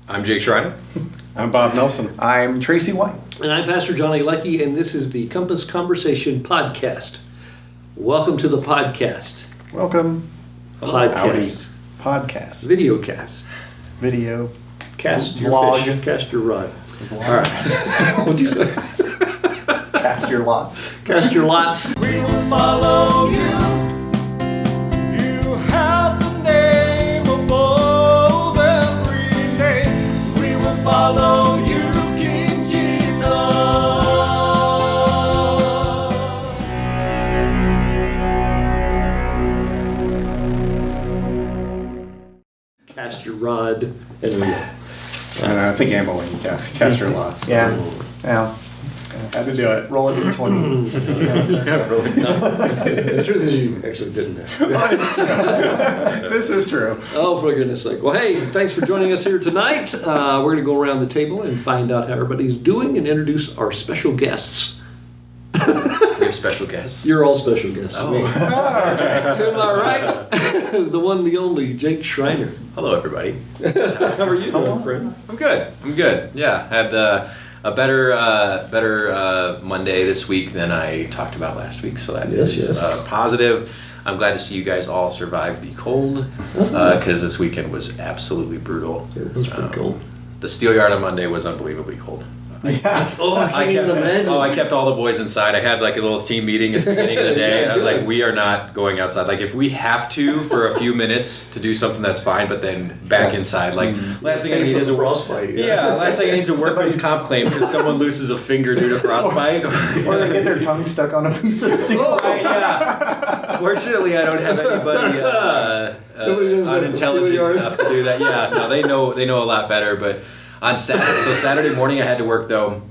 I'm Jake Schriner. I'm Bob Nelson. I'm Tracey White. And I'm Pastor Johnny Leckie, and this is the Compass Conversation Podcast. Welcome to the podcast. Welcome. Podcast. Podcast. Videocast. Video. Cast your Vlog. fish. Cast your rod. Vlog. All right. What'd you say? Cast your lots. Cast your lots. We will follow you. You have the name above every name. We will follow you, King Jesus. Cast your rod and reel. It's a gamble when you cast your lots. Yeah. Yeah. Had to do it. Roll it d20. Yeah, really. The truth is, you actually didn't. This is true. Oh, for goodness sake. Well, hey, thanks for joining us here tonight. We're going to go around the table and find out how everybody's doing and introduce our special guests. We have special guests. You're all special guests. Oh. To me. To my right, the one, the only, Jake Schriner. Hello, everybody. How are you doing, friend? I'm good. Yeah, had a better Monday this week than I talked about last week, so that is positive. I'm glad to see you guys all survived the cold, because this weekend was absolutely brutal. It was pretty cold. The steel yard on Monday was unbelievably cold. Oh, I can't even imagine. I kept all the boys inside. I had like a little team meeting at the beginning of the day, and I was like, we are not going outside. Like, if we have to for a few minutes to do something, that's fine, but then back inside. Like, last thing I need is a frostbite. last thing I need is a workman's comp claim because someone loses a finger due to frostbite. Or they get their tongue stuck on a piece of steel. Yeah. Fortunately, I don't have anybody unintelligent enough to do that. Yeah, no, they know a lot better, but on Saturday morning I had to work though.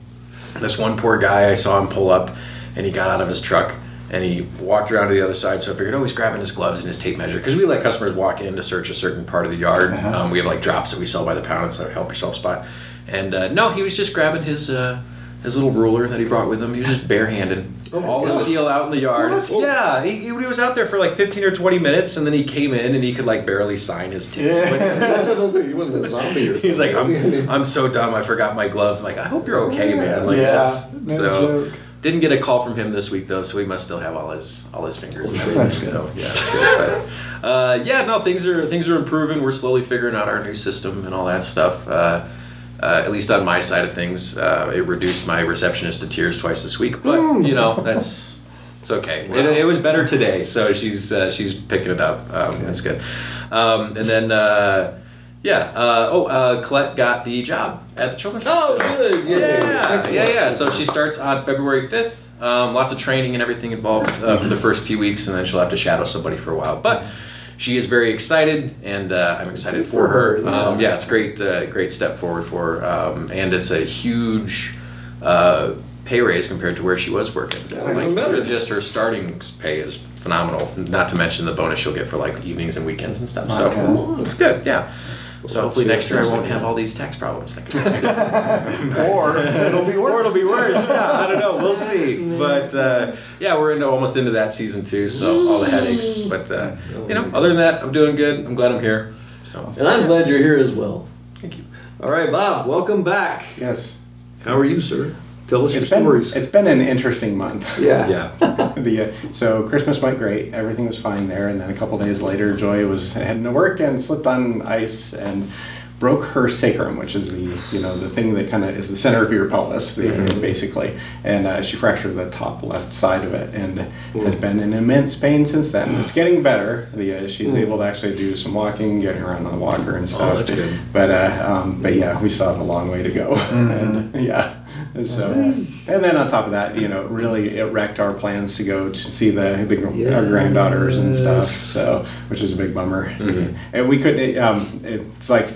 This one poor guy, I saw him pull up and he got out of his truck and he walked around to the other side, so I figured, he's grabbing his gloves and his tape measure, because we let customers walk in to search a certain part of the yard. We have like drops that we sell by the pound, so help yourself spot. And no, he was just grabbing his little ruler that he brought with him. He was just barehanded all the steel out in the yard. What? Yeah, he was out there for like 15 or 20 minutes, and then he came in and he could like barely sign his ticket. You wasn't a zombie or He's like, something. I'm so dumb, I forgot my gloves. I'm like, I hope you're okay, man. Like, No joke. Didn't get a call from him this week though, so he must still have all his fingers and everything. That's good. So yeah, that's good. But things are improving. We're slowly figuring out our new system and all that stuff. At least on my side of things, it reduced my receptionist to tears twice this week. But it's okay. Wow. It was better today, so she's picking it up. That's good. And then Colette got the job at the children's Oh, hospital. good. Yeah. So she starts on February 5th. Lots of training and everything involved for the first few weeks, and then she'll have to shadow somebody for a while. But she is very excited, and I'm excited for her. It's a great step forward for her, and it's a huge pay raise compared to where she was working. Just her starting pay is phenomenal. Not to mention the bonus she'll get for like evenings and weekends and stuff. So it's good. Yeah. So hopefully next year I won't have all these tax problems. Or it'll be worse. Or it'll be worse. Yeah, I don't know. We'll see. But we're almost into that season too. So all the headaches. But other than that, I'm doing good. I'm glad I'm here. So. And I'm glad you're here as well. Thank you. All right, Bob, welcome back. Yes. How are you, sir? Tell us your stories. It's been an interesting month. Yeah. So Christmas went great. Everything was fine there. And then a couple days later, Joy was heading to work and slipped on ice and broke her sacrum, which is the thing that kind of is the center of your pelvis, basically. And she fractured the top left side of it and has been in immense pain since then. It's getting better. She's able to actually do some walking, getting around on the walker and stuff. Oh, that's good. But we still have a long way to go. So, and then on top of that, really it wrecked our plans to go to see our granddaughters and stuff. So, which is a big bummer. And we couldn't. It's like,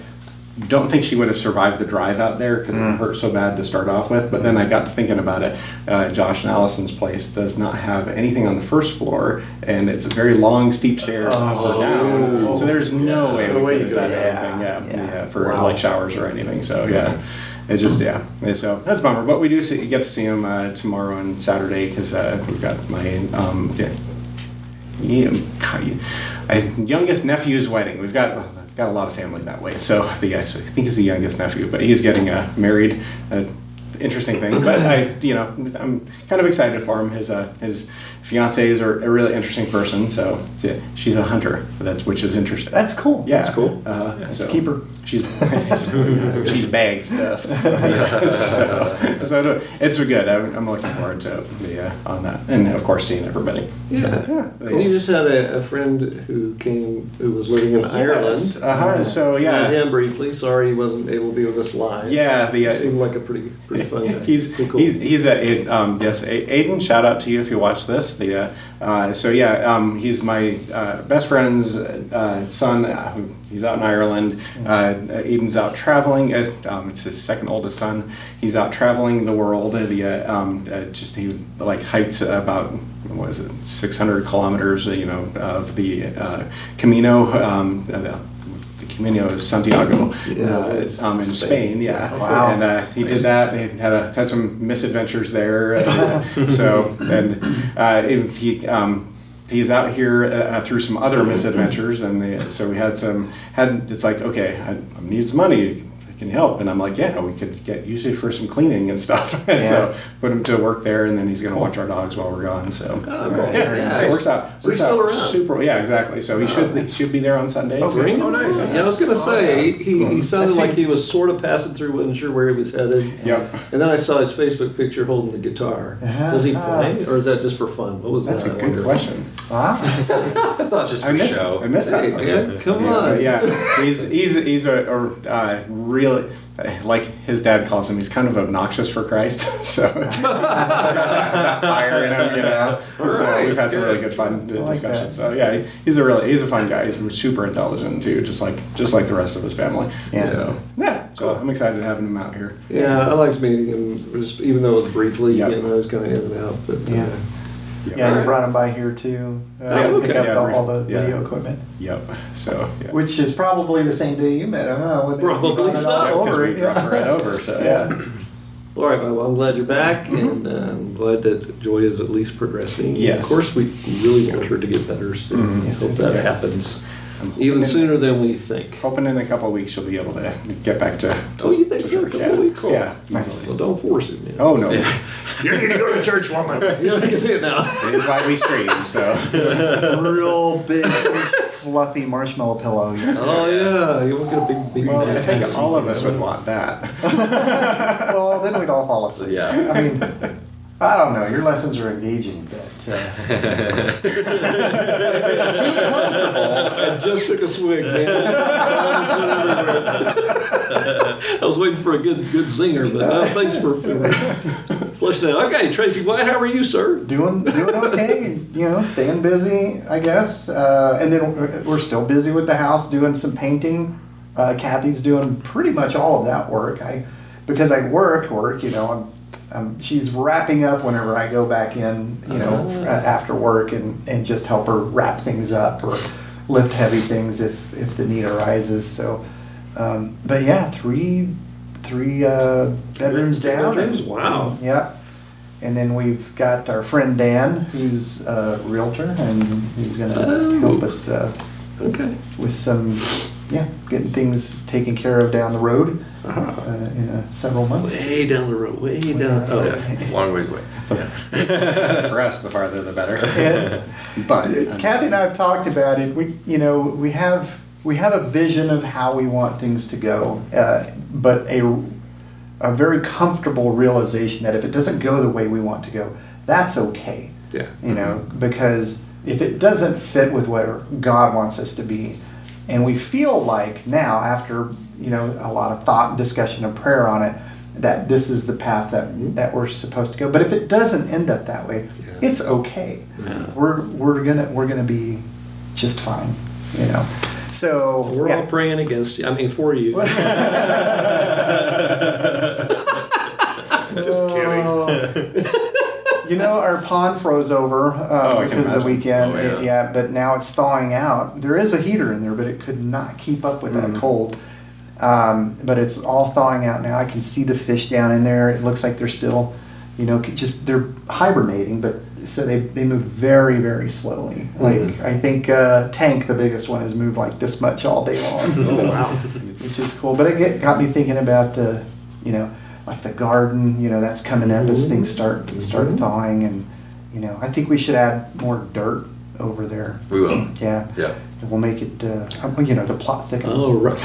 don't think she would have survived the drive out there because it hurt so bad to start off with. But then I got to thinking about it. Josh and Allison's place does not have anything on the first floor, and it's a very long, steep stairs up or down. So there's no way we could have done anything. For like showers or anything. So It's just, so that's a bummer. But we do get to see him tomorrow and Saturday because we've got my youngest nephew's wedding. We've got got a lot of family that way. So I think he's the youngest nephew, but he's getting married. Interesting thing, but I'm kind of excited for him. His fiance is a really interesting person, so she's a hunter, which is interesting. That's cool. Yeah, That's cool. Let's keep her. She's bagged stuff. so it's good. I'm looking forward to the on that, and of course seeing everybody. Yeah. So, And you just had a friend who was living in Ireland. Yes. So Met him briefly. Sorry he wasn't able to be with us live. Yeah. He seemed like a pretty fun guy. He's Pretty cool. yes, Aiden. Shout out to you if you watch this. He's my best friend's son. He's out in Ireland. Aiden's out traveling. It's his second oldest son. He's out traveling the world. He hiked about 600 kilometers. Of the Camino. The Camino of Santiago, in Spain. Yeah, Wow. And he did that. He had some misadventures there. He's out here through some other misadventures, and so we it's like, okay, I need some money. Can you help? And I'm like, yeah, we could get usually for some cleaning and stuff. So put him to work there, and then he's going to watch our dogs while we're gone. So it works out. So he's still around. Super. Yeah, exactly. So he should be there on Sundays. Oh, really? Oh, nice. Yeah, I was going to say, he sounded like he was sort of passing through, wasn't sure where he was headed. Yep. And then I saw his Facebook picture holding the guitar. Does he play, or is that just for fun? What was That's that? a good question. Wow. I thought Just I for missed show. I missed that. Hey, question. man, come on. Yeah, he's a really, like his dad calls him, he's kind of obnoxious for Christ. So that fire in him, So right, we've had some good. really good fun discussions. that. So yeah, he's a fun guy. He's super intelligent too, just like the rest of his family. Yeah. So so I'm excited having him out here. Yeah, I liked meeting him, even though it was briefly, Yep. it was kind of in and out. But, Yeah. Yeah, you brought him by here too. Oh, Pick okay. up all the Yeah. video equipment. Yep. So yeah. Which is probably the same day you met him, huh? When they Probably brought it so. all Yeah, 'cause over. we dropped right over. So yeah. All right, well, I'm glad you're back, and I'm glad that Joy is at least progressing. Yes. Of course, we really want her to get better, so I hope that Yeah. happens I'm even hoping sooner than we think. Hoping in a couple of weeks she'll be able to get back to. Oh, you think so? A couple of weeks? Yeah. Well, easily. don't force it, man. Oh no. You need to go to church, woman. You know, I can see it now. It is why we stream. So. Real big, fluffy marshmallow pillow. Oh, yeah. You want to get a big Well, I nice think piece all of of us that. would want that. Well, then we'd all fall asleep. Yeah. I mean, I don't know. Your lessons are engaging, but I just took a swig, man. I was waiting for a good zinger, but no, thanks for flushing that. Okay, Tracey White, how are you, sir? doing okay. Staying busy, I guess. And then we're still busy with the house, doing some painting. Kathy's doing pretty much all of that work. Because I work. She's wrapping up whenever I go back in, after work and just help her wrap things up or lift heavy things if the need arises. So, but yeah, three bedrooms down. Bedrooms? Wow. Yeah. And then we've got our friend Dan, who's a realtor, and he's going to help us Okay. with some, getting things taken care of down the road in several months. Way down the road, way down. Oh, Yeah, long ways away. For us, the farther the better. And But Kathy and I have talked about it. We have a vision of how we want things to go, but a very comfortable realization that if it doesn't go the way we want to go, that's okay. yeah. Because if it doesn't fit with where God wants us to be, and we feel like now, after a lot of thought and discussion and prayer on it, that this is the path that we're supposed to go. But if it doesn't end up that way, it's okay. Yeah. We're gonna be just fine. So We're all praying against you. I mean, for you. Just kidding. Our pond froze over I can because of the imagine. weekend. Oh, yeah. But now it's thawing out. There is a heater in there, but it could not keep up with that cold. But it's all thawing out now. I can see the fish down in there. It looks like they're still, they're hibernating, but so they move very, very slowly. Like I think Tank, the biggest one, has moved like this much all day long. Oh, wow. Which is cool. But it got me thinking about the, you know, like the garden. You know, that's coming up as things start thawing, and you know, I think we should add more dirt over there. We will. Yeah. Yeah. We'll make it. You know, the plot thickens. Oh, right.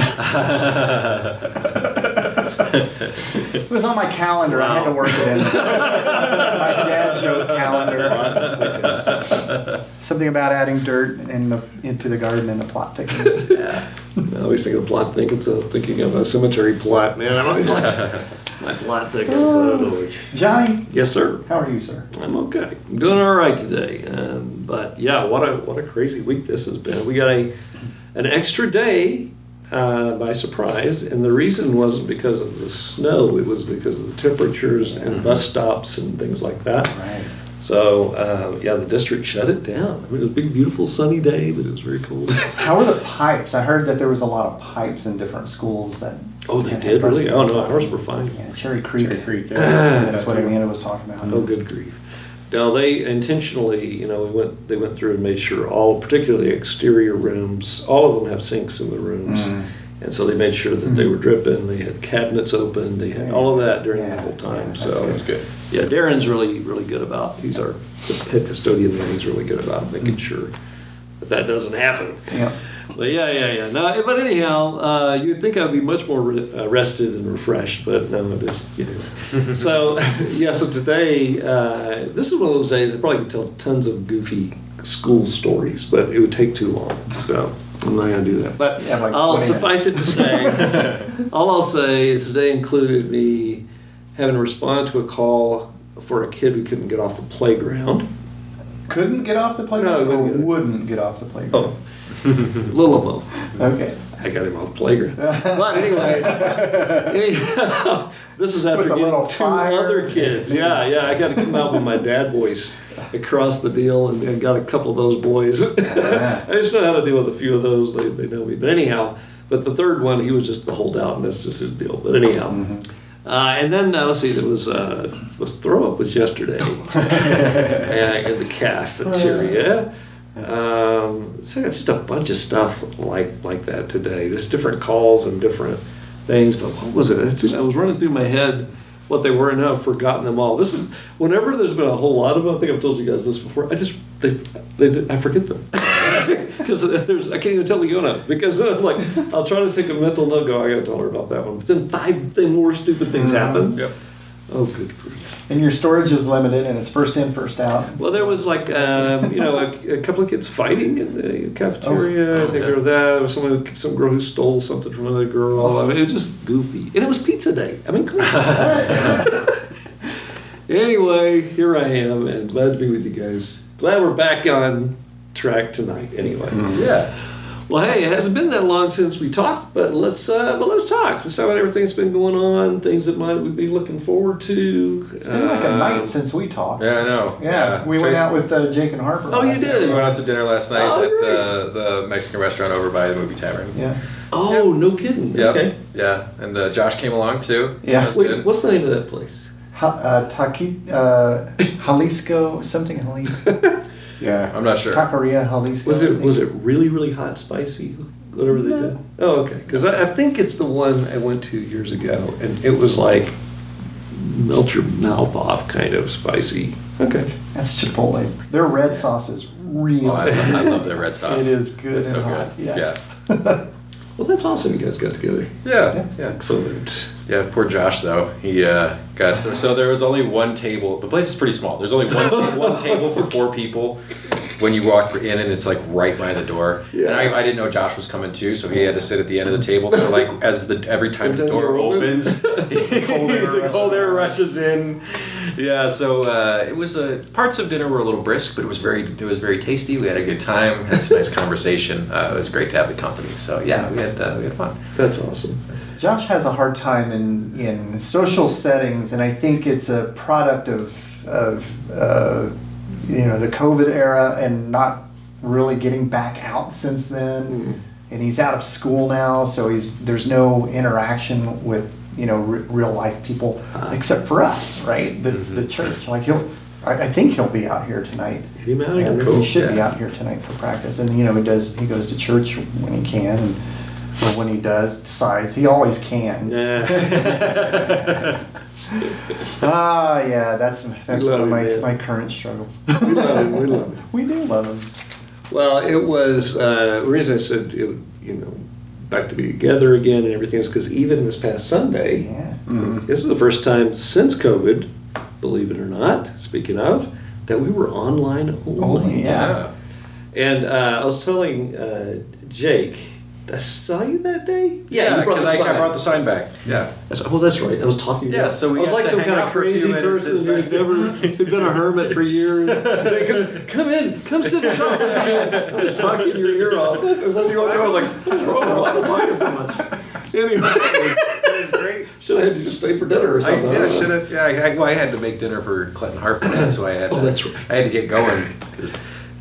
It was on my calendar. I had to work it in. My dad joke calendar. Something about adding dirt into the garden and the plot thickens. Yeah. I always think of plot thinking of a cemetery plot, man. I'm always like, my plot thickens. Johnny, Yes, sir. how are you, sir? I'm okay. I'm doing all right today. But yeah, what a crazy week this has been. We got an extra day by surprise, and the reason wasn't because of the snow. It was because of the temperatures and bus stops and things like that. Right. So yeah, the district shut it down. I mean, it was a big, beautiful, sunny day, but it was very cold. How are the pipes? I heard that there was a lot of pipes in different schools that. Oh, they had did really? bus Oh stops. no, ours were fine. Yeah, Cherry Creek. there. That's what Amanda was talking about. Oh, good grief. No, they intentionally, you know, they went through and made sure all, particularly exterior rooms, all of them have sinks in the rooms. And so they made sure that they were dripping, they had cabinets open, they had all of that during the whole time. Yeah, So That's good. yeah, Darren's really good about, he's our head custodian there, he's really good about making sure that doesn't happen. Yeah. But yeah. No, but anyhow, you'd think I'd be much more rested and refreshed, but no, just, you know. So, yeah, so today, this is one of those days I probably could tell tons of goofy school stories, but it would take too long. So I'm not going to do that. But Yeah, like I'll 20 suffice it to say, all I'll say is today included me having to respond to a call for a kid who couldn't get off the playground. Couldn't get off the playground No, or couldn't get it. wouldn't get off the playground? Both. A little of both. Okay. I got him off the playground. But anyway, anyhow, this is after With a little getting two fire. other kids. Yeah, I got to come out with my dad voice across the deal and got a couple of those boys. I just know how to deal with a few of those. They know me. But anyhow, but the third one, he was just the holdout, and that's just his deal. But anyhow. And then let's see, there was throw up was yesterday in the cafeteria. So it's just a bunch of stuff like that today. There's different calls and different things. But what was it? I was running through my head what they were, and now I've forgotten them all. This is whenever there's been a whole lot of them. I think I've told you guys this before. I forget them because I can't even tell Leona because I'm like I'll try to take a mental note. Go, I got to tell her about that one. But then five more stupid things happen. Yep. Oh, good grief. And your storage is limited, and it's first in, first out. Well, there was like, a couple of kids fighting in the cafeteria. I take care of that. There was some girl who stole something from another girl. I mean, it was just goofy. And it was pizza day. I mean, come on. Anyway, here I am, and glad to be with you guys. Glad we're back on track tonight. Anyway, Yeah. well, hey, it hasn't been that long since we talked, but let's talk. Let's talk about everything that's been going on, things that we'd be looking forward to. It's been like a night since we talked. Yeah, I know. Yeah, we went out with Jake and Harper. Oh, you last did? night. We went out to dinner last night Oh, at great. the Mexican restaurant over by the movie tavern. Yeah. Oh, no kidding. Yep. Okay. Yeah, and Josh came along too. Yeah. That was Wait, good. what's the name of that place? Jalisco, something Jalisco. Yeah. I'm not sure. Taqueria Jalisco. Was I think. it really, really hot, spicy, whatever they did? Oh, okay. Because I think it's the one I went to years ago, and it was like melt your mouth off kind of spicy. Okay. That's Chipotle. Their red sauce is really Oh, I love their red sauce. It is good It's and so hot. good. Yes. Well, that's awesome. You guys got together. Yeah. Excellent. Yeah, poor Josh though. He got so there was only one table. The place is pretty small. There's only one table for 4 people when you walk in, and it's like right by the door. Yeah. And I didn't know Josh was coming too, so he had to sit at the end of the table. So like every time the door opens, the cold air rushes in. Yeah, so it was parts of dinner were a little brisk, but it was very tasty. We had a good time, had some nice conversation. It was great to have the company. So yeah, we had fun. That's awesome. Josh has a hard time in social settings, and I think it's a product of the COVID era and not really getting back out since then. And he's out of school now, so there's no interaction with real life people except for us, right? The church. Like he'll I think he'll be out here tonight. Get him out of Yeah, here. Cool. He should be Yeah. out here tonight for practice, and he goes to church when he can, and or when he decides he always can. Yeah. Yeah, that's love one of him, man. my current struggles. We love him. We love him. We do love him. Well, it was the reason I said back to be together again and everything is because even this past Sunday, Yeah. this is the first time since COVID, believe it or not. Speaking of, that we were online only. Yeah. And I was telling Jake, I saw you that day. Yeah, you brought because the I sign. brought the sign back. Yeah. I said, oh, that's right. I was talking. Yeah, so we I was got like to some hang kind of out for a few crazy minutes person and who's who'd been a hermit for years. Jake goes, come in, come sit and talk. I was talking your ear off. Because that's the only time I was like, oh, why am I talking so much? Anyway, That was great. should I have to just stay for dinner or I something? did. I I don't should know. have. Yeah, I had to make dinner for Clinton Harper, so I had. Oh, to, that's right. I had to get going because,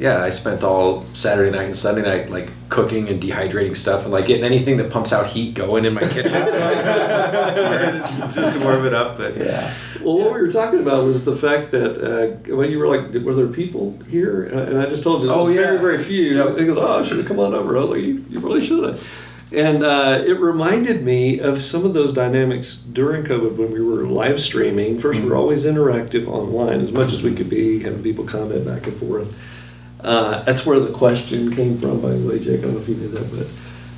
I spent all Saturday night and Sunday night like cooking and dehydrating stuff and like getting anything that pumps out heat going in my kitchen. Just to warm it up, but Yeah. Well, what we were talking about was the fact that when you were like, were there people here? And I just told you, there was very, very few. Yep. He goes, oh, I should have come on over. I was like, you really should have. And it reminded me of some of those dynamics during COVID when we were live streaming. First, we were always interactive online as much as we could be, having people comment back and forth. That's where the question came from, by the way, Jake. I don't know if you did that,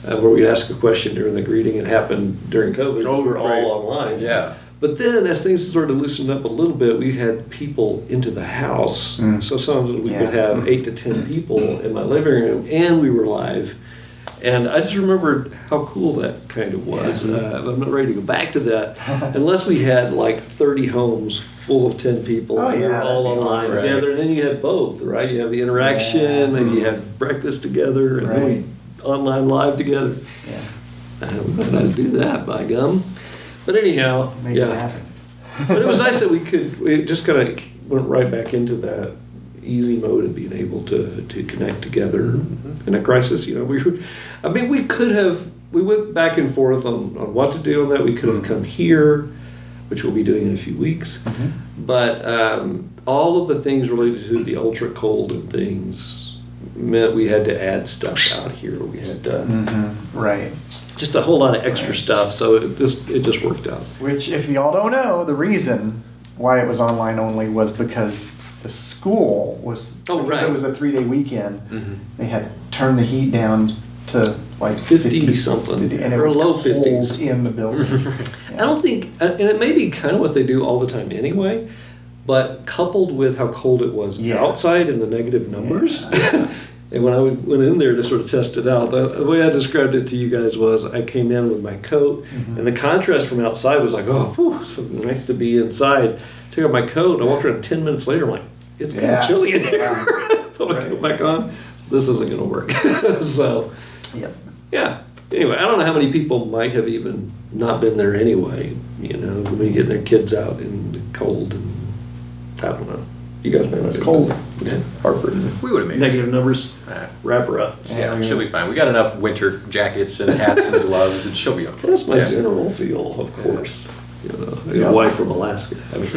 but where we'd ask a question during the greeting. It happened during COVID. Oh, we were right. all online. yeah. But then, as things started to loosen up a little bit, we had people into the house. So sometimes we Yeah. could have 8 to 10 people in my living room, and we were live. And I just remembered how cool that kind of was. I'm not ready to go back to that, unless we had like 30 homes full of 10 people, Oh, and we were yeah, all that'd be online awesome. together. And then you had both, right? You have the interaction, and you have breakfast together, and then we online live together. Yeah. We might not do that, by gum. But anyhow, Make it happen. but it was nice that we just kind of went right back into that easy mode of being able to connect together in a crisis. We went back and forth on what to do on that. We could have come here, which we'll be doing in a few weeks. But all of the things related to the ultra cold and things meant we had to add stuff out here. We had Right. just a whole lot of extra stuff, so it just worked out. Which, if y'all don't know, the reason why it was online only was because the school was, because right. it was a 3-day weekend, they had turned the heat down to like 50 something, 50, and it or was low cold 50s. in the building. I don't think, and it may be kind of what they do all the time anyway, but coupled with how cold it was outside and the negative numbers, and when I went in there to sort of test it out, the way I described it to you guys was I came in with my coat, and the contrast from outside was like, oh, whew, it's nice to be inside. Took off my coat, and I walked around 10 minutes later, I'm like, it's kind of chilly in here. Put my coat back on. This isn't going to work. So, yeah. Anyway, I don't know how many people might have even not been there anyway, when we get their kids out in the cold, and I don't know. You guys may not It's have cold. been there. Harper. We would have made it. Negative numbers. Uh, Wrap her up. Yeah, she'll be fine. We got enough winter jackets and hats and gloves, and she'll be okay. That's my Yeah. general feel, of course. Your wife from Alaska. I mean,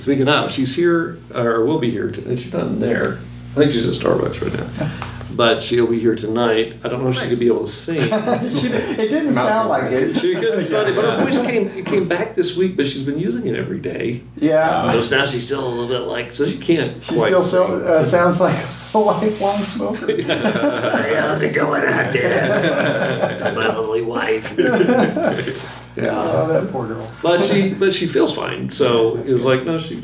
speaking of, she's here, or will be here tonight. She's not there. I think she's at Starbucks right now. But she'll be here tonight. I don't know if she's going to be able to sing. It didn't sound like it. She couldn't study, but her voice came back this week, but she's been using it every day. Yeah. So now she's still a little bit like, so she can't She quite still sing. sounds like a lifelong smoker. Hey, how's it going out there? It's my lovely wife. Yeah. Oh, that poor girl. But she feels fine. So it was like, no, she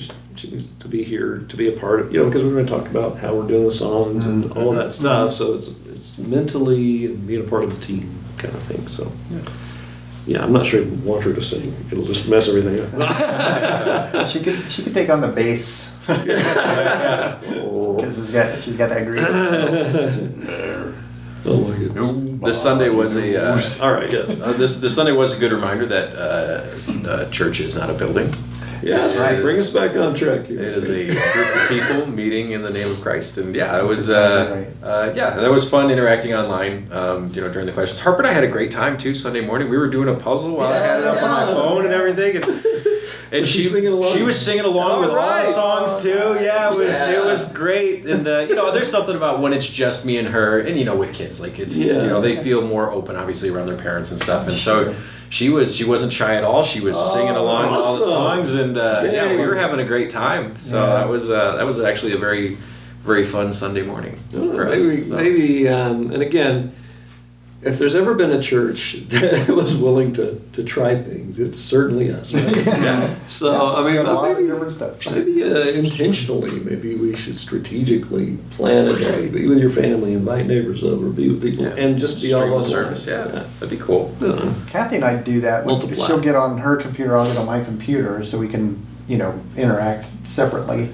needs to be here to be a part of, because we're going to talk about how we're doing the songs and all of that stuff. So it's mentally and being a part of the team kind of thing. So yeah, I'm not sure I want her to sing. It'll just mess everything up. She could take on the bass. Because she's got that green. Oh my goodness. This Sunday was All right, yes. this Sunday was a good reminder that church is not a building. Yes, Right. bring us back on track here. It is a group of people meeting in the name of Christ, and yeah, it was exactly that was fun interacting online. During the questions, Harper and I had a great time too. Sunday morning, we were doing a puzzle while I had it up on my phone and everything, and Was she she singing along? She was singing along with all the songs too. Yeah, it was great, and there's something about when it's just me and her, and with kids, like it's they feel more open, obviously, around their parents and stuff, and so. She wasn't shy at all. She was singing along with all the songs, and we were having a great time. So that was actually a very, very fun Sunday morning for us. Maybe, and again, if there's ever been a church that was willing to try things, it's certainly us. Right? Yeah. So I mean, a lot of maybe, different stuff. maybe intentionally, maybe we should strategically plan a day, be with your family, invite neighbors over, be with people, and just be all Stream on the service. Yeah, that'd be cool. Kathy and I do that. Multiply. She'll get on her computer, I'll get on my computer, so we can, interact separately.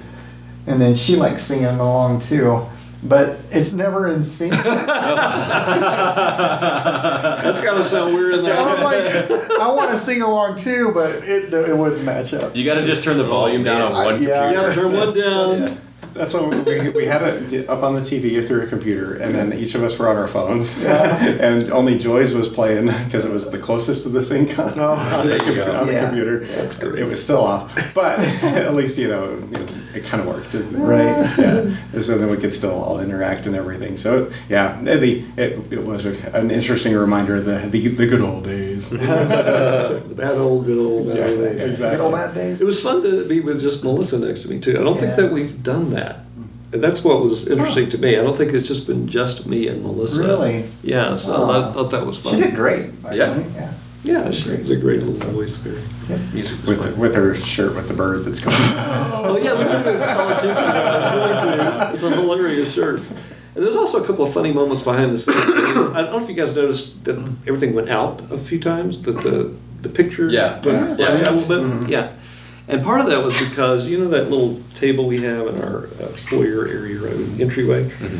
And then she likes singing along too, but it's never in sync. That's gotta sound weird in So I was that. like, I want to sing along too, but it wouldn't match up. You got to just turn the volume down on one Yeah. computer. You gotta turn one down. That's what we had it up on the TV through a computer, and then each of us were on our phones, and only Joy's was playing because it was the closest to the sync on There you go. the Yeah. computer. It was still off, but at least it kind of worked. Right. Yeah. So then we could still all interact and everything. So yeah, it was an interesting reminder of the good old days. The bad old, good old. Yeah, days. exactly. Good old bad days. It was fun to be with just Melissa next to me too. I don't think that we've done that. And that's what was interesting to me. I don't think it's just been just me and Melissa. Really? Yeah, so I thought that was fun. She did great. by the Yeah. way. Yeah, she has a great little voice there. Music was fun. With her shirt with the bird that's going. Oh yeah, we didn't even call attention to that. I was going to. It's a hilarious shirt. And there's also a couple of funny moments behind the scenes. I don't know if you guys noticed that everything went out a few times. That the picture went down a little bit. Mm-hmm. Yeah. And part of that was because, that little table we have in our foyer area, right, entryway? Mm-hmm.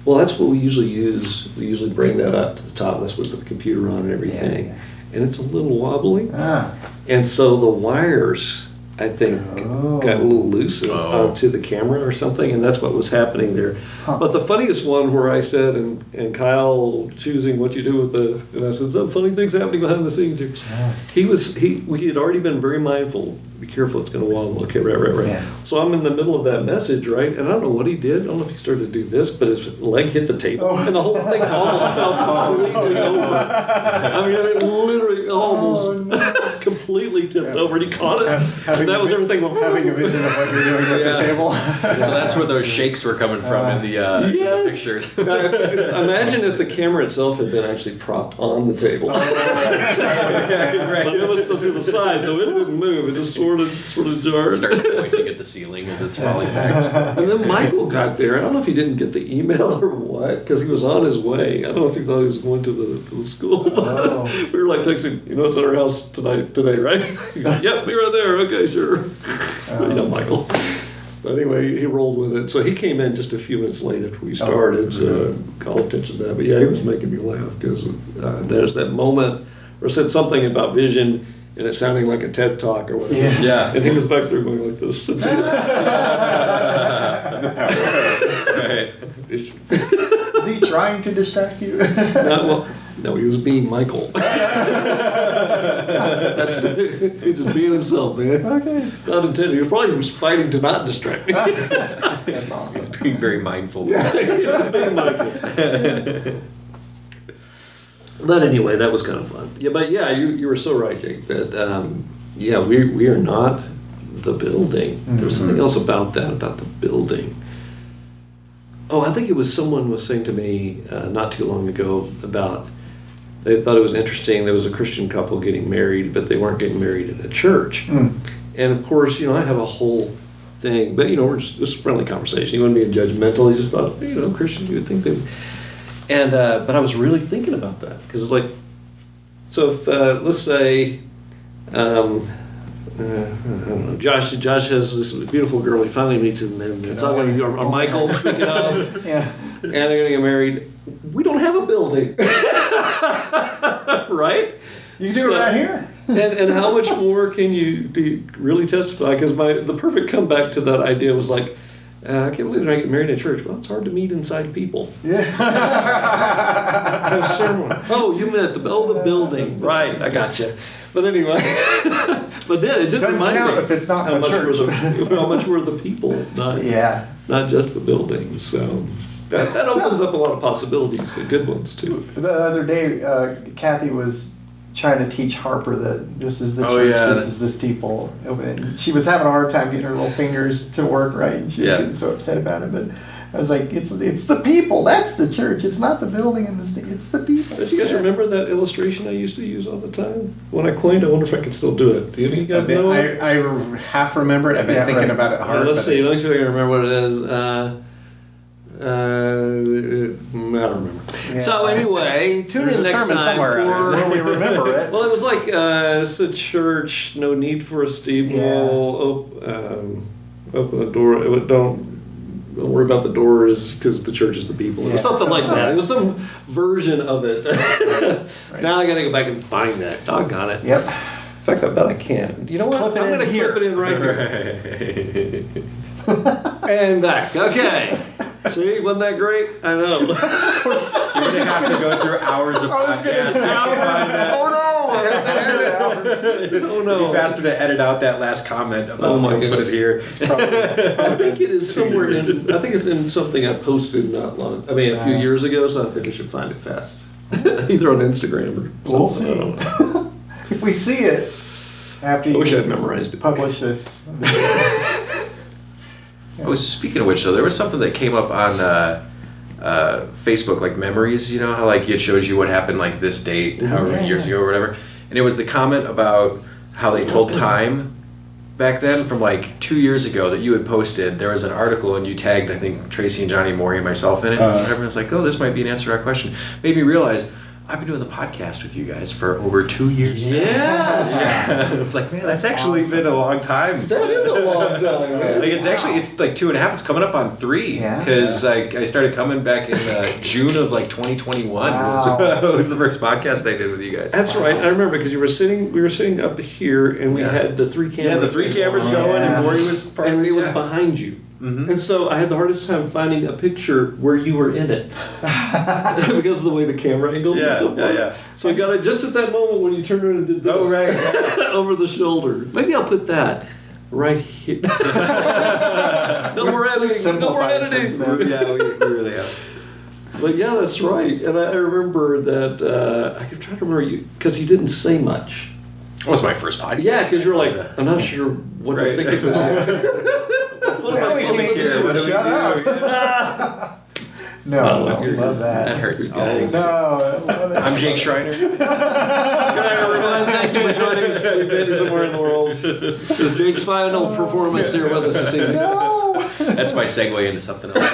Well, that's what we usually use. We usually bring that up to the top. That's with the computer on and everything. Yeah. And it's a little wobbly. Ah. And so the wires, I think, got a little loose onto the camera or something, and that's what was happening there. Huh. But the funniest one where I said, and Kyle choosing what you do with and I said, some funny things happening behind the scenes here. We had already been very mindful. Be careful, it's going to wobble. Okay, right. Yeah. So I'm in the middle of that message, right? And I don't know what he did. I don't know if he started to do this, but his leg hit the table, and the whole thing almost fell completely over. I mean, it literally almost completely tipped over, and he caught it. And that was everything. Having a vision of what you're doing at the table. So that's where those shakes were coming from in the Yes. pictures. Now, imagine if the camera itself had been actually propped on the table. But it was to the side, so it didn't move. It just sort of jarred. Starts pointing at the ceiling as it's falling back. And then Michael got there. I don't know if he didn't get the email or what, because he was on his way. I don't know if he thought he was going to the school. Oh. We were like texting, it's at our house today, right? Yep, be right there. Okay, sure. Michael. But anyway, he rolled with it. So he came in just a few minutes late after we started, so call attention to that. But yeah, he was making me laugh because there's that moment where I said something about vision and it sounding like a TED Talk or whatever. Yeah. And he was back there going like this. Right. Is he trying to distract you? No, he was being Michael. That's he's just being himself, man. Okay. Not intended. He was probably fighting to not distract me. That's awesome. Being very mindful. He was being Michael. But anyway, that was kind of fun. Yeah, but yeah, you were so right, Jake. That we are not the building. There was something else about the building. Oh, I think it was someone was saying to me not too long ago about they thought it was interesting. There was a Christian couple getting married, but they weren't getting married in a church. And of course, I have a whole thing, but we're just a friendly conversation. He wasn't being judgmental. He just thought, Christians, you would think they. And but I was really thinking about that because it's like, so if let's say, I don't know, Josh has this beautiful girl. He finally meets him, and it's not going to be or Michael speaking of, Yeah. and they're going to get married. We don't have a building, right? You can do it right here. And how much more can do you really testify? Because the perfect comeback to that idea was like, I can't believe they're not getting married in church. Well, it's hard to meet inside people. Yeah. Have ceremony. Oh, you meant the building, right? I gotcha. But anyway, but it did Doesn't remind count me if it's not how a much church. how much were the people, not just the buildings. So that opens up a lot of possibilities, the good ones too. The other day, Kathy was trying to teach Harper that this is the Oh, church, yeah. this is the steeple. And she was having a hard time getting her little fingers to work right, and she was Yeah. getting so upset about it. But I was like, it's the people. That's the church. It's not the building and it's the people. Don't you guys remember that illustration I used to use all the time when I coined? I wonder if I can still do it. Do you guys know? I half remember it. I've been Yeah, thinking right. about it hard. Let's but see. Let me see if I can remember what it is. I don't remember. Yeah. So anyway, tune There's in a next sermon time somewhere out for. there. When we remember it. Well, it was like it's a church, no need for a steeple. Open the door. Don't worry about the doors because the church is the people. It was Yeah, something like something that. like It was some version of it. Right. Now I got to go back and find that. Doggone it. Yep. In fact, I bet I can. You know what? Clip it I'm in going to here. clip it in right here. And back. Okay. See, wasn't that great? I know. You're gonna have to go through hours of I was gonna podcasts. say- Oh no! I have to edit it. Oh It'd no! be faster to edit out that last comment about Oh, my put goodness. it here. I think it is somewhere in. I think it's in something I posted not long. I mean, a few years ago. So I think I should find it fast, either on Instagram or something. We'll I see. don't know. If we see it after I you wish I'd memorized it. publish this. Oh, speaking of which, though, there was something that came up on Facebook, like memories. You know how like it shows you what happened like this date, however many years ago or whatever. And it was the comment about how they told time back then from like 2 years ago that you had posted. There was an article and you tagged, I think, Tracy and Johnny, Maury, and myself in it. And everyone's like, "Oh, this might be an answer to our question." Made me realize I've been doing the podcast with you guys for over 2 years now. Yes. It's like, man, that's actually been a long time. That is a long time. Man. Like it's like 2.5. It's coming up on 3 Yeah. because I started coming back in June of like 2021. Wow. Was the first podcast I did with you guys. That's right. I remember because we were sitting up here and we Yeah. had the 3 cameras. Yeah, the 3 cameras Yeah. going, and Maury was part of and it was yeah. behind you. Mhm. And so I had the hardest time finding a picture where you were in it because of the way the camera angles and Yeah, stuff yeah, were. yeah. So I got it just at that moment when you turned around and did this. Oh, right. Over the shoulder. Maybe I'll put that right here. No more editing. No more Simplified since editing. then. Yeah, we really have. But yeah, that's right. And I remember that I kept trying to remember you because you didn't say much. It was my first podcast. Yeah, because you were like, I'm not sure what Right. to think of this. What am Now I we supposed can't to get do? you What to do we shut do? up. No, Oh, I you're love good. that. That hurts. Good Oh, guys. No, I love it. I'm Jake Schriner. Good night, everyone. Thank you for joining us. We've been somewhere in the world. This is Jake's final performance here with us this evening. No. That's my segue into something else.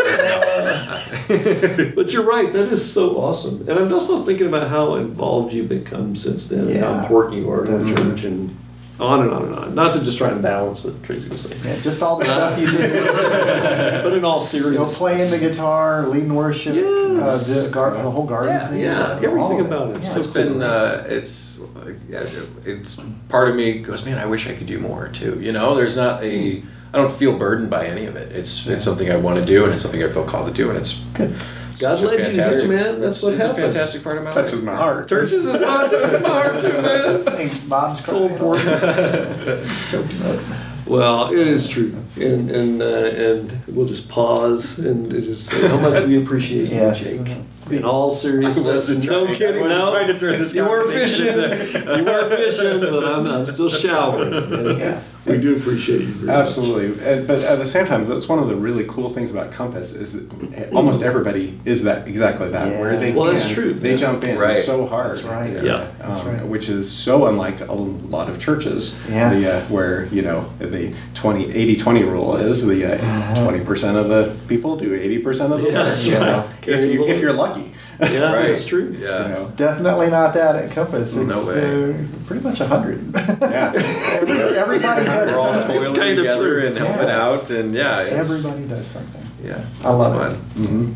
But you're right. That is so awesome. And I'm also thinking about how involved you've become since then and how Yeah. important you are to the Mhm. church and on and on and on. Not to just try and balance what Tracy was saying. Yeah, just all the stuff you did. But in all You know, seriousness. playing the guitar, leading worship, Yes. the whole garden Yeah, thing. yeah, all everything of about it. Yeah, So It's been, it's, like, yeah, it's part of me goes, man, I wish I could do more too. You know, there's not a, I don't feel burdened by any of it. It's something I want to do, and it's something I feel called to do, and it's good. God such a led you here, fantastic- man. That's what it's happened. a fantastic part of my touches life. my heart. Churches is not touching my heart too, man. I think Bob's So crying. important. Choked him up. Well, it is true, and we'll just pause and just say how much we appreciate you, Yes. Jake. In all I seriousness, wasn't no trying- kidding, I wasn't no. trying to turn this You were conversation fishing, you were fishing, but I'm still showering. And Yeah. We do appreciate you very much. Absolutely, but at the same time, that's one of the really cool things about Compass is that almost everybody is that exactly that. Yeah. Where they Well, that's can, true. they Yeah. jump in Right. so hard. That's right. Yeah. That's right. Which is so unlike a lot of churches. Yeah. Where the 80-20 rule is 20% of the people do 80% of the Yeah, work. that's you right. know, if you're lucky. Yeah, Right. that's true. Yeah. You know. Definitely not that at Compass. It's No way. pretty much 100. Yeah. Everybody does We're all something. toiling kind of together true. and helping Yeah. out, and yeah, it's, Everybody does something. yeah, I love it's it. fun.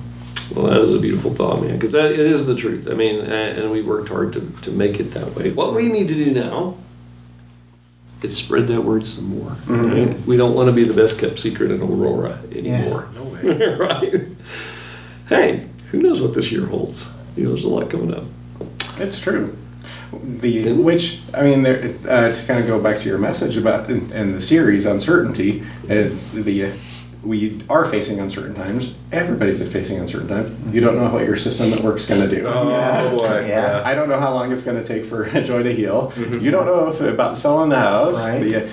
Mhm. Well, that is a beautiful thought, man, because it is the truth. I mean, and we worked hard to make it that way. What we need to do now is spread that word some more. Right? We don't want to be the best kept secret in Aurora anymore. No way. Right? Hey, who knows what this year holds? There's a lot coming up. It's true. Which, I mean, to kind of go back to your message about in the series, uncertainty, is we are facing uncertain times. Everybody's facing uncertain times. You don't know what your system at work's going to do. Oh boy. Yeah. I don't know how long it's going to take for Joy to heal. You don't know about selling the house. Right.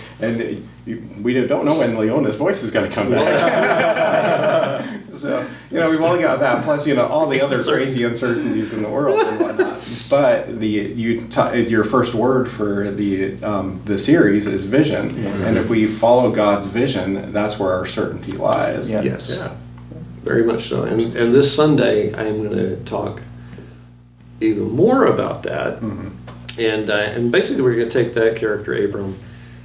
We don't know when Leona's voice is going to come back. So, we've only got that, plus, all the other crazy uncertainties in the world and whatnot. But your first word for the series is vision. And if we follow God's vision, that's where our certainty lies. Yeah. Yes. Yeah. Very much so. And this Sunday, I am going to talk even more about that. And basically, we're going to take that character, Abram.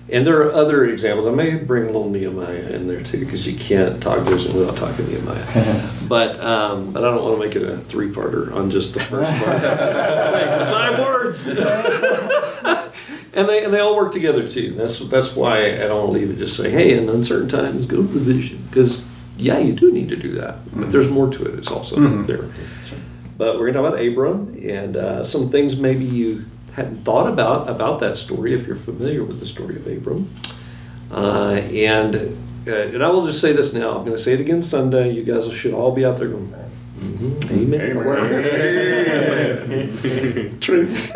And there are other examples. I may bring a little Nehemiah in there too, because you can't talk vision without talking Nehemiah. But I don't want to make it a three-parter on just the first part. Like 5 words. and they all work together too. That's why I don't want to leave it just saying, hey, in uncertain times, go to the vision. Because yeah, you do need to do that, but there's more to it. It's also there. But we're going to talk about Abram and some things maybe you hadn't thought about that story if you're familiar with the story of Abram. And I will just say this now. I'm going to say it again Sunday. You guys should all be out there going, amen. True. Even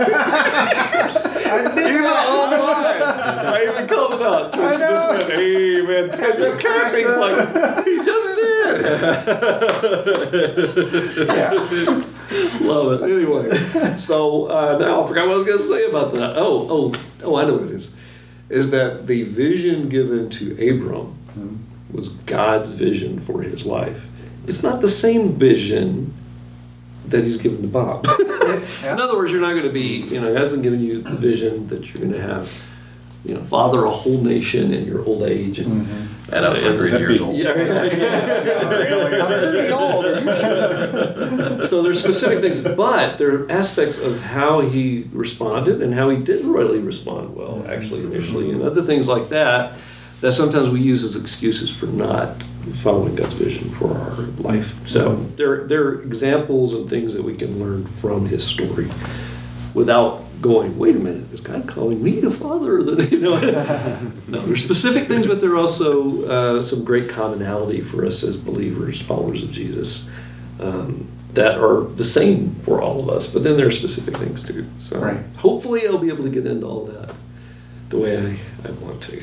online. I even called it out. Tracey just went, amen. And then Kathy's like, he just did. Love it. Anyway, so now I forgot what I was going to say about that. Oh, I know what it is. Is that the vision given to Abram was God's vision for his life. It's not the same vision that he's given to Bob. In other words, you're not going to be, he hasn't given you the vision that you're going to have, father a whole nation in your old age and At 100 years old. So there's specific things, but there are aspects of how he responded and how he didn't really respond well, actually, initially, and other things like that sometimes we use as excuses for not following God's vision for our life. So there are examples and things that we can learn from his story without going, wait a minute, is God calling me to father? No, there's specific things, but there are also some great commonality for us as believers, followers of Jesus, that are the same for all of us. But then there are specific things too. So hopefully I'll be able to get into all that the way I want to.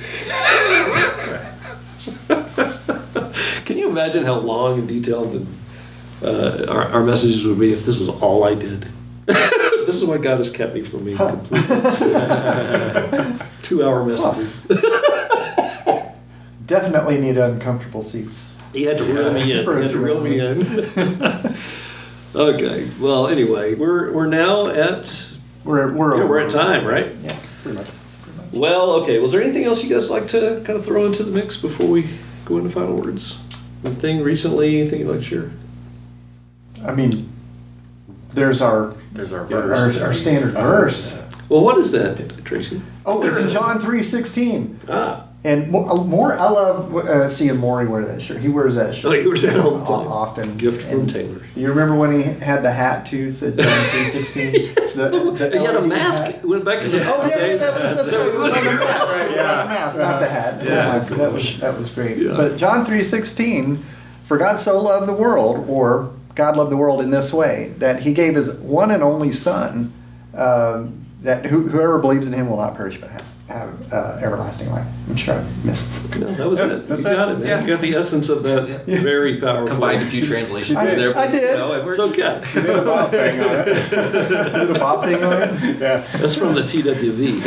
Can you imagine how long and detailed our messages would be if this was all I did? This is why God has kept me from being complete. 2-hour messages. Definitely need uncomfortable seats. He had to reel me in. Okay. Well, anyway, we're now at we're at time, right? Yeah, pretty much. Well, okay. Was there anything else you guys like to kind of throw into the mix before we go into final words? Anything recently? Anything you'd like to share? I mean, there's our verse. Our standard verse. Well, what is that, Tracey? Oh, it's John 3:16. Ah. And more, I love seeing Maury wear that shirt. He wears that shirt. Oh, he wears that all the time. Often. Gift from Taylor. You remember when he had the hat too? It said John 3:16. Yes. He had a mask. Hat. Went back to the Oh yeah, that's right. It was on the mask. Right, Yeah, the mask, not the hat. Yeah, that was great. Yeah. But John 3:16, for God so loved the world, or God loved the world in this way, that He gave His one and only Son, that whoever believes in Him will not perish but have everlasting life. I'm sure I missed it. No, that was it. That's You got it, man. Yeah. You got the essence of that very powerful. Combined a few translations I in there. I but, did. it works. It's okay. Did a Bob thing on it. Did a Bob thing on it? Yeah. That's from the TWV.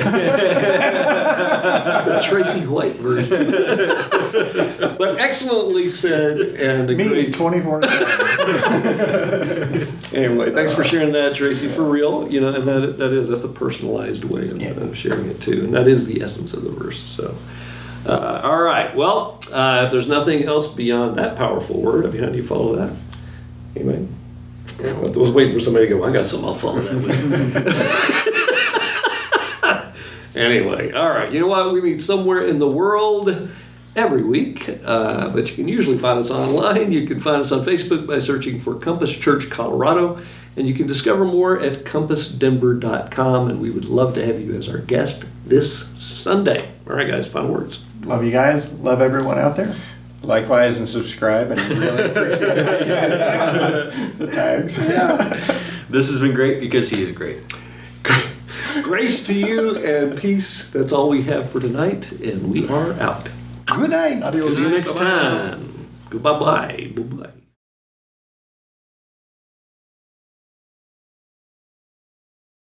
The Tracey White version. But excellently said and a Me, great. 24/7. Anyway, thanks for sharing that, Tracey. For real, and that's a personalized way of sharing it too, and that is the essence of the verse. So, all right. Well, if there's nothing else beyond that powerful word, how do you follow that? Anyway, I was waiting for somebody to go, I got something I'll follow that with. Anyway, all right. You know what? We meet somewhere in the world every week, but you can usually find us online. You can find us on Facebook by searching for Compass Church Colorado, and you can discover more at compassdenver.com, and we would love to have you as our guest this Sunday. All right, guys, final words. Love you guys. Love everyone out there. Likewise, and subscribe, and really appreciate the tags. Yeah. This has been great because he is great. Grace to you and peace. That's all we have for tonight, and we are out. Good night. See you next time. Goodbye. Bye-bye.